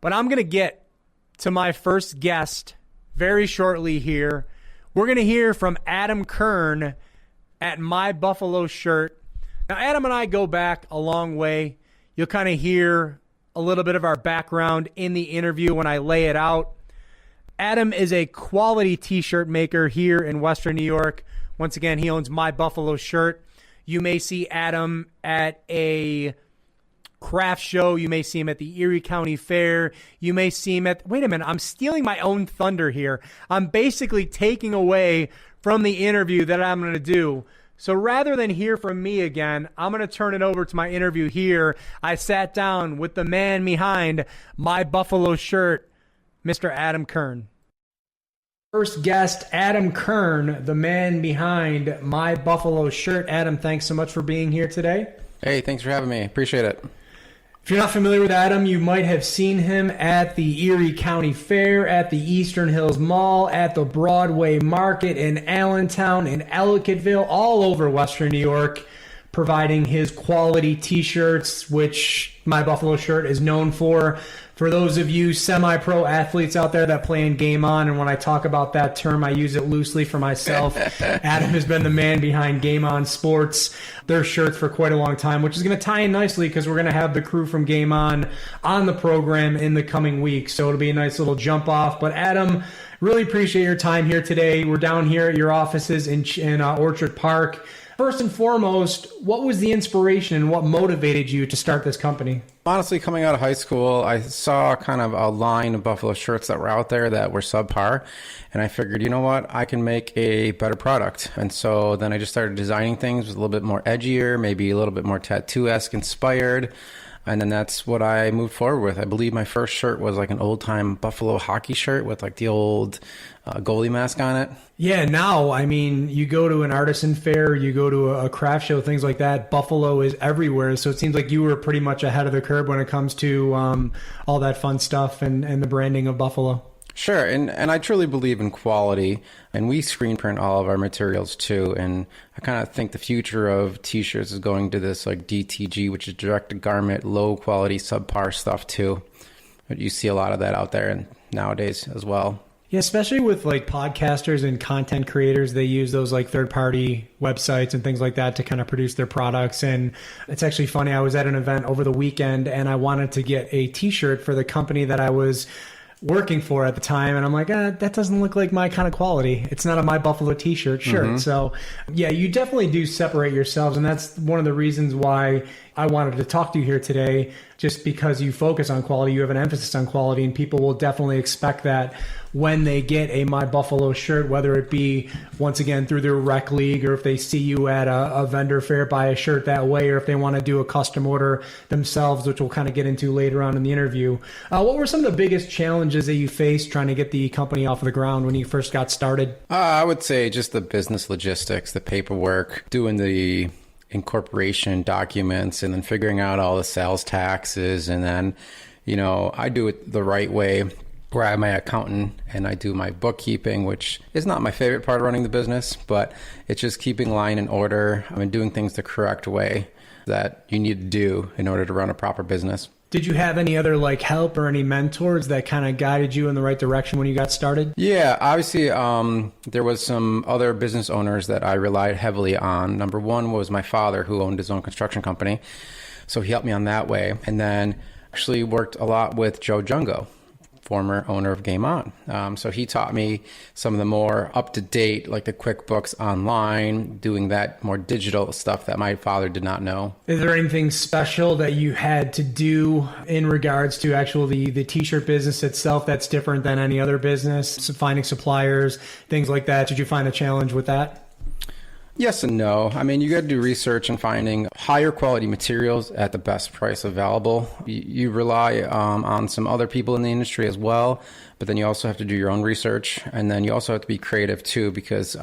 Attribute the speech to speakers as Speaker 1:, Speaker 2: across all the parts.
Speaker 1: But I'm going to get to my first guest very shortly here. We're going to hear from Adam Kern at My Buffalo Shirt. Now, Adam and I go back a long way. You'll kind of hear a little bit of our background in the interview when I lay it out. Adam is a quality t-shirt maker here in Western New York. Once again, he owns My Buffalo Shirt. You may see Adam at a craft show. You may see him at the Erie County Fair. You may see him at... Wait a minute, I'm stealing my own thunder here. I'm basically taking away from the interview that I'm going to do. So rather than hear from me again, I'm going to turn it over to my interview here. I sat down with the man behind My Buffalo Shirt, Mr. Adam Kern. First guest, Adam Kern, the man behind My Buffalo Shirt. Adam, thanks so much for being here today.
Speaker 2: Hey, thanks for having me. Appreciate it.
Speaker 1: If you're not familiar with Adam, you might have seen him at the Erie County Fair, at the Eastern Hills Mall, at the Broadway Market in Allentown, in Ellicottville, all over Western New York, providing his quality t-shirts, which My Buffalo Shirt is known for. For those of you semi-pro athletes out there that play in Game On, and when I talk about that term, I use it loosely for myself. Adam has been the man behind Game On Sports, their shirts for quite a long time, which is going to tie in nicely because we're going to have the crew from Game On the program in the coming weeks. So it'll be a nice little jump off. But Adam, really appreciate your time here today. We're down here at your offices in Orchard Park. First and foremost, what was the inspiration and what motivated you to start this company?
Speaker 2: Honestly, coming out of high school, I saw kind of a line of Buffalo shirts that were out there that were subpar. And I figured, you know what, I can make a better product. And so then I just started designing things with a little bit more edgier, maybe a little bit more tattoo-esque inspired. And then that's what I moved forward with. I believe my first shirt was like an old-time Buffalo hockey shirt with like the old goalie mask on it.
Speaker 1: Yeah, now, I mean, you go to an artisan fair, you go to a craft show, things like that, Buffalo is everywhere. So it seems like you were pretty much ahead of the curve when it comes to all that fun stuff and the branding of Buffalo.
Speaker 2: Sure, and I truly believe in quality, and we screen print all of our materials too, and I kind of think the future of t-shirts is going to this like DTG, which is direct to garment, low quality, subpar stuff too. But you see a lot of that out there and nowadays as well.
Speaker 1: Yeah, especially with like podcasters and content creators, they use those like third-party websites and things like that to kind of produce their products. And it's actually funny, I was at an event over the weekend and I wanted to get a t-shirt for the company that I was working for at the time, and I'm like, that doesn't look like my kind of quality. It's not a My Buffalo t-shirt shirt. Mm-hmm. So yeah, you definitely do separate yourselves, and that's one of the reasons why I wanted to talk to you here today, just because you focus on quality, you have an emphasis on quality, and people will definitely expect that when they get a My Buffalo shirt, whether it be, once again, through their rec league, or if they see you at a vendor fair, buy a shirt that way, or if they want to do a custom order themselves, which we'll kind of get into later on in the interview. What were some of the biggest challenges that you faced trying to get the company off of the ground when you first got started?
Speaker 2: I would say just the business logistics, the paperwork, doing the incorporation documents, and then figuring out all the sales taxes. And then, you know, I do it the right way, where I have my accountant and I do my bookkeeping, which is not my favorite part of running the business, but it's just keeping line in order. I mean, doing things the correct way that you need to do in order to run a proper business.
Speaker 1: Did you have any other like help or any mentors that kind of guided you in the right direction when you got started?
Speaker 2: Yeah, obviously there was some other business owners that I relied heavily on. Number one was my father, who owned his own construction company. So he helped me on that way. And then actually worked a lot with Joe Jungo, former owner of Game On. So he taught me some of the more up-to-date, like the QuickBooks online, doing that more digital stuff that my father did not know.
Speaker 1: Is there anything special that you had to do in regards to actually the t-shirt business itself that's different than any other business? So finding suppliers, things like that. Did you find a challenge with that?
Speaker 2: Yes and no. I mean, you got to do research and finding higher quality materials at the best price available. You rely on some other people in the industry as well, but then you also have to do your own research, and then you also have to be creative too, because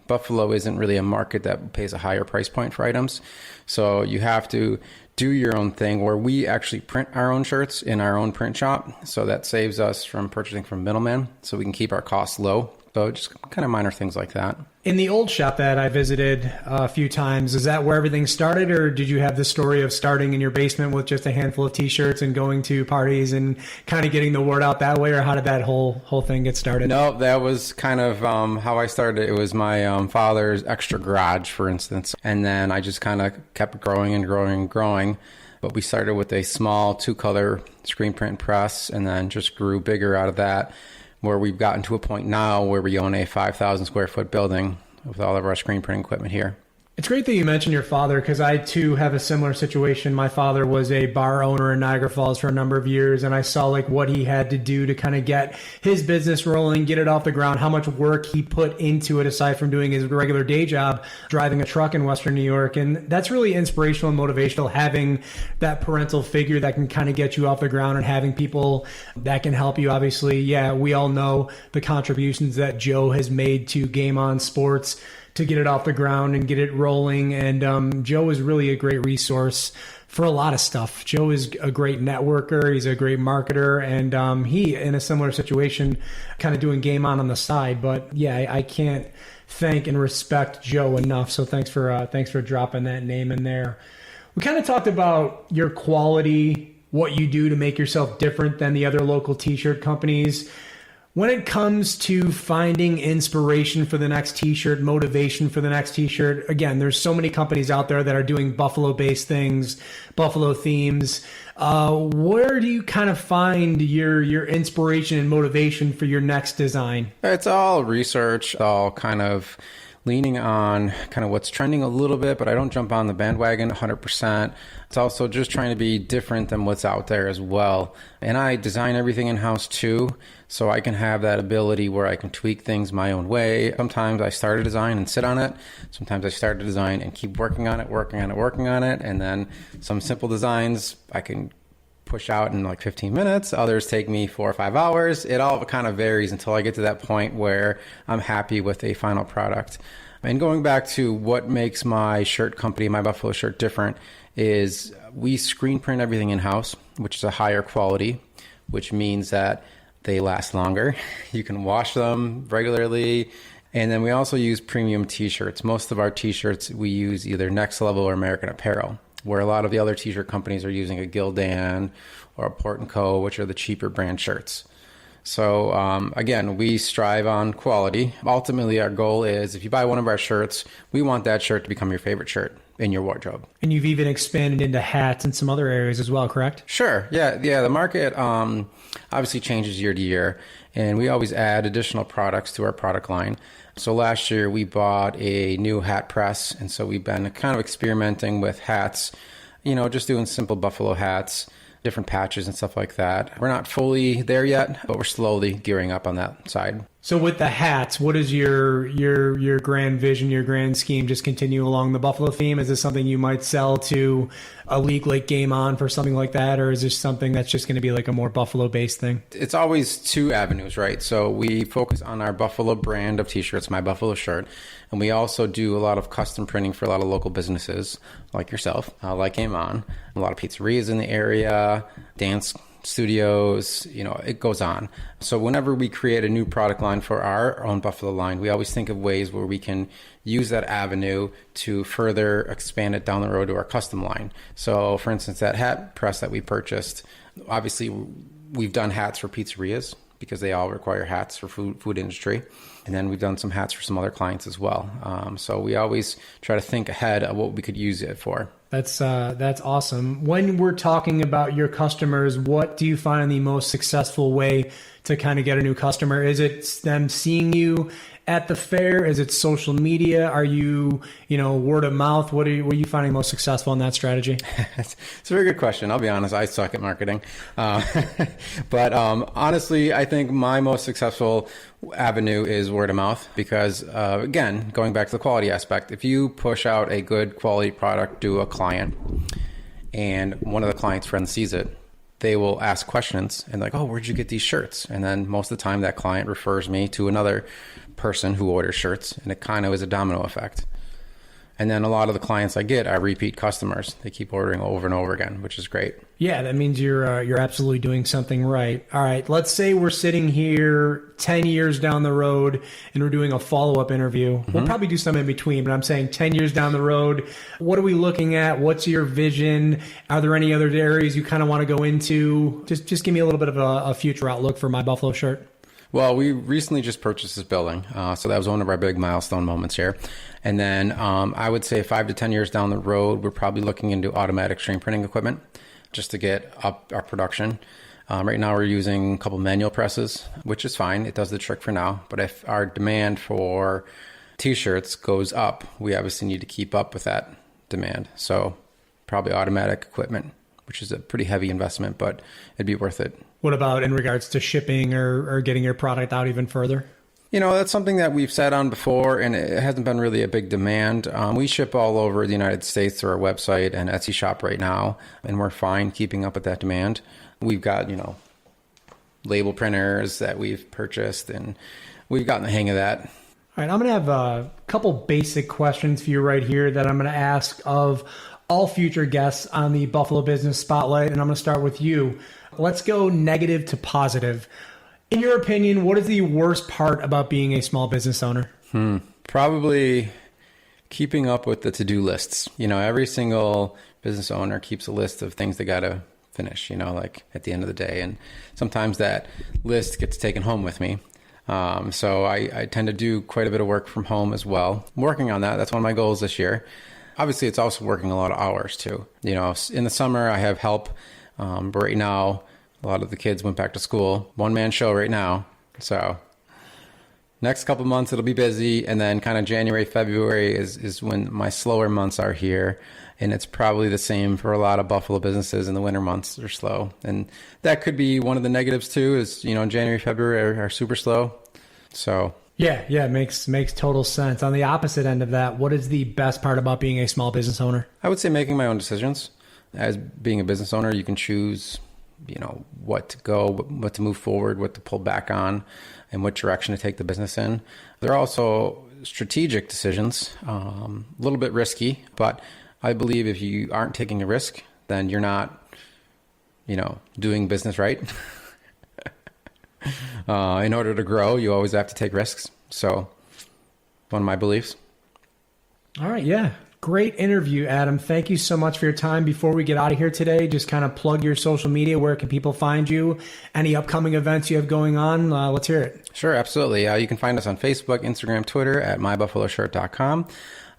Speaker 2: Buffalo isn't really a market that pays a higher price point for items. So you have to do your own thing, where we actually print our own shirts in our own print shop. So that saves us from purchasing from middlemen, so we can keep our costs low. So just kind of minor things like that.
Speaker 1: In the old shop that I visited a few times, is that where everything started, or did you have the story of starting in your basement with just a handful of T-shirts and going to parties and kind of getting the word out that way, or how did that whole thing get started?
Speaker 2: No, that was kind of how I started. It was my father's extra garage, for instance, and then I just kind of kept growing and growing and growing. But we started with a small 2-color screen print press and then just grew bigger out of that, where we've gotten to a point now where we own a 5,000 square foot building with all of our screen printing equipment here.
Speaker 1: It's great that you mentioned your father, because I too have a similar situation. My father was a bar owner in Niagara Falls for a number of years, and I saw like what he had to do to kind of get his business rolling, get it off the ground, how much work he put into it aside from doing his regular day job, driving a truck in Western New York. And that's really inspirational and motivational, having that parental figure that can kind of get you off the ground and having people that can help you. Obviously, yeah, we all know the contributions that Joe has made to Game On Sports to get it off the ground and get it rolling. And Joe is really a great resource for a lot of stuff. Joe is a great networker. He's a great marketer. And he, in a similar situation, kind of doing Game On the side. But yeah, I can't thank and respect Joe enough. So thanks for dropping that name in there. We kind of talked about your quality, what you do to make yourself different than the other local T-shirt companies. When it comes to finding inspiration for the next T-shirt, motivation for the next T-shirt, again, there's so many companies out there that are doing Buffalo-based things, Buffalo themes. Where do you kind of find your inspiration and motivation for your next design?
Speaker 2: It's all research, all kind of leaning on kind of what's trending a little bit, but I don't jump on the bandwagon 100%. It's also just trying to be different than what's out there as well. And I design everything in-house too, so I can have that ability where I can tweak things my own way. Sometimes I start a design and sit on it. Sometimes I start a design and keep working on it. And then some simple designs I can push out in like 15 minutes. Others take me 4 or 5 hours. It all kind of varies until I get to that point where I'm happy with a final product. And going back to what makes my shirt company, my Buffalo shirt, different is we screen print everything in-house, which is a higher quality, which means that they last longer. You can wash them regularly. And then we also use premium T-shirts. Most of our T-shirts, we use either Next Level or American Apparel, where a lot of the other T-shirt companies are using a Gildan or a Port & Co., which are the cheaper brand shirts. So again, we strive on quality. Ultimately, our goal is if you buy one of our shirts, we want that shirt to become your favorite shirt in your wardrobe.
Speaker 1: And you've even expanded into hats and some other areas as well, correct?
Speaker 2: Sure. Yeah. The market obviously changes year to year, and we always add additional products to our product line. So last year we bought a new hat press, and so we've been kind of experimenting with hats, just doing simple Buffalo hats, different patches and stuff like that. We're not fully there yet, but we're slowly gearing up on that side.
Speaker 1: So with the hats, what is your grand vision, your grand scheme? Just continue along the Buffalo theme? Is this something you might sell to a league like Game On for something like that? Or is this something that's just going to be like a more Buffalo-based thing?
Speaker 2: It's always two avenues, right? So we focus on our Buffalo brand of T-shirts, My Buffalo Shirt. And we also do a lot of custom printing for a lot of local businesses like yourself, like Game On. A lot of pizzerias in the area, dance studios, it goes on. So whenever we create a new product line for our own Buffalo line, we always think of ways where we can use that avenue to further expand it down the road to our custom line. So for instance, that hat press that we purchased, obviously we've done hats for pizzerias because they all require hats for food industry. And then we've done some hats for some other clients as well. So we always try to think ahead of what we could use it for.
Speaker 1: That's awesome. When we're talking about your customers, what do you find the most successful way to kind of get a new customer? Is it them seeing you at the fair? Is it social media? Are you, word of mouth? What are you finding most successful in that strategy?
Speaker 2: It's a very good question. I'll be honest. I suck at marketing. But honestly, I think my most successful avenue is word of mouth because, again, going back to the quality aspect, if you push out a good quality product to a client and one of the client's friends sees it, they will ask questions and like, oh, where'd you get these shirts? And then most of the time that client refers me to another person who orders shirts, and it kind of is a domino effect. And then a lot of the clients I get are repeat customers. They keep ordering over and over again, which is great.
Speaker 1: Yeah, that means you're absolutely doing something right. All right, let's say we're sitting here 10 years down the road and we're doing a follow-up interview. We'll probably do some in between, but I'm saying 10 years down the road, what are we looking at? What's your vision? Are there any other areas you kind of want to go into? Just give me a little bit of a future outlook for My Buffalo Shirt.
Speaker 2: Well, we recently just purchased this building, so that was one of our big milestone moments here. And then I would say 5 to 10 years down the road, we're probably looking into automatic screen printing equipment just to get up our production. Right now we're using a couple manual presses, which is fine. It does the trick for now. But if our demand for t-shirts goes up, we obviously need to keep up with that demand. So probably automatic equipment, which is a pretty heavy investment, but it'd be worth it.
Speaker 1: What about in regards to shipping or getting your product out even further?
Speaker 2: That's something that we've sat on before, and it hasn't been really a big demand. We ship all over the United States through our website and Etsy shop right now, and we're fine keeping up with that demand. We've got, label printers that we've purchased, and we've gotten the hang of that.
Speaker 1: All right, I'm going to have a couple basic questions for you right here that I'm going to ask of all future guests on the Buffalo Business Spotlight, and I'm going to start with you. Let's go negative to positive. In your opinion, what is the worst part about being a small business owner?
Speaker 2: Probably keeping up with the to-do lists. Every single business owner keeps a list of things they got to finish, like at the end of the day. And sometimes that list gets taken home with me. So I tend to do quite a bit of work from home as well. I'm working on that. That's one of my goals this year. Obviously, it's also working a lot of hours too. In the summer, I have help. But right now, a lot of the kids went back to school. One-man show right now. So next couple months, it'll be busy. And then kind of January, February is when my slower months are here. And it's probably the same for a lot of Buffalo businesses in the winter months are slow. And that could be one of the negatives too is, January, February are super slow. So
Speaker 1: yeah, it makes total sense. On the opposite end of that, what is the best part about being a small business owner?
Speaker 2: I would say making my own decisions. As being a business owner, you can choose, what to go, what to move forward, what to pull back on, and what direction to take the business in. There are also strategic decisions, a little bit risky, but I believe if you aren't taking a risk, then you're not, doing business right. In order to grow, you always have to take risks. So, one of my beliefs.
Speaker 1: All right, yeah. Great interview, Adam. Thank you so much for your time. Before we get out of here today, just kind of plug your social media. Where can people find you? Any upcoming events you have going on? Let's hear it.
Speaker 2: Sure, absolutely. You can find us on Facebook, Instagram, Twitter at mybuffaloshirt.com,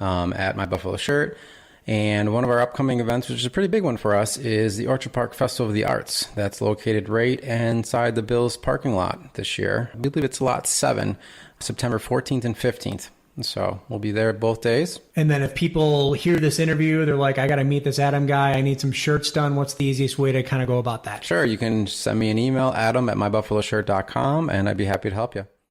Speaker 2: at mybuffaloshirt. And one of our upcoming events, which is a pretty big one for us, is the Orchard Park Festival of the Arts. That's located right inside the Bills parking lot this year. I believe it's lot 7, September 14th and 15th. So we'll be there both days.
Speaker 1: And then if people hear this interview, they're like, I got to meet this Adam guy. I need some shirts done. What's the easiest way to kind of go about that?
Speaker 2: Sure. You can send me an email, adam@mybuffaloshirt.com, and I'd be happy to help you.